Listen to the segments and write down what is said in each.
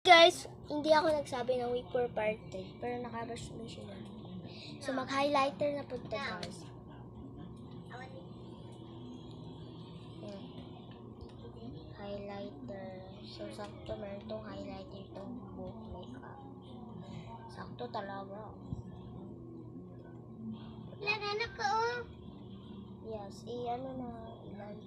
Guys, hindi ako nagsabi ng week for part 3, pero nakabash mo siya lang. So, mag-highlighter na po ito, guys. Highlighter. So, sakto meron itong highlighter itong buhok makeup. Sakto talaga. Naganak ko. Yes, i-ano na, i-like.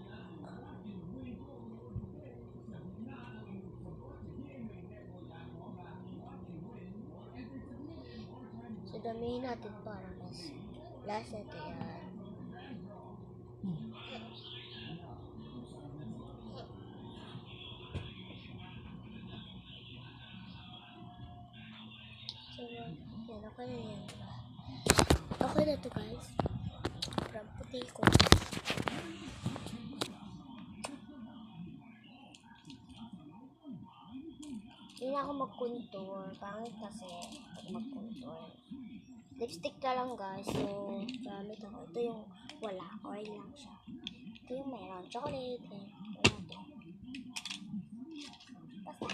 So, damihin natin para mas last ito yan. So, yan, okay na yan. Okay na to, guys. From puti ko. Hindi na ako mag-contour. Pangit kasi pag mag-contour. Lipstick na lang, guys. So, gamit ako. Ito yung wala. Oil lang siya. Ito yung meron. Chocolate. Wala to. Basta.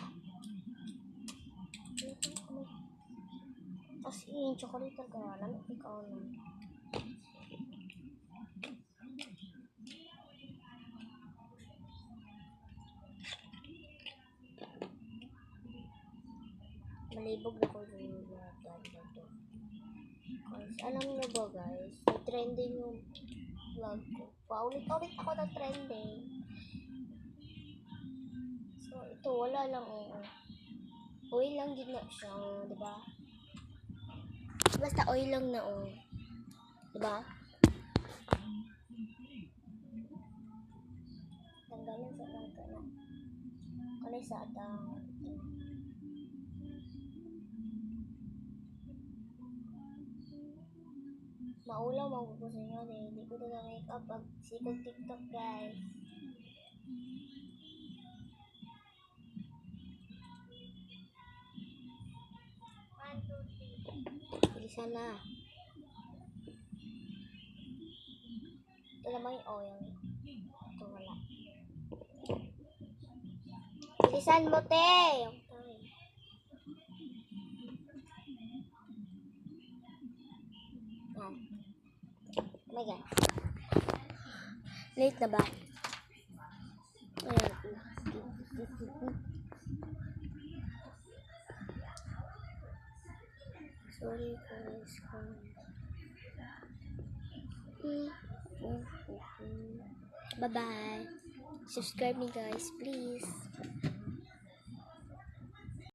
Tapos yung chocolate na gawa namin. Ikaw naman. Malibog na ko yung mga tag na to. Guys, alam nyo ba, guys? Trending yung vlog ko. Paulit-ulit ako na trending. So, ito, wala lang oil lang din na siya, diba? Basta oil lang na diba? Tanggalin sa mga na. Kalay sa atang maulaw magugusin yun eh. Hindi ko na make up pag sikog TikTok, guys. Bilisan na. Ito naman yung oil. Ito wala. Bilisan mo, te! Oh my God. Late na ba? Ayan. Sorry guys. Bye-bye. Subscribe me, guys, please.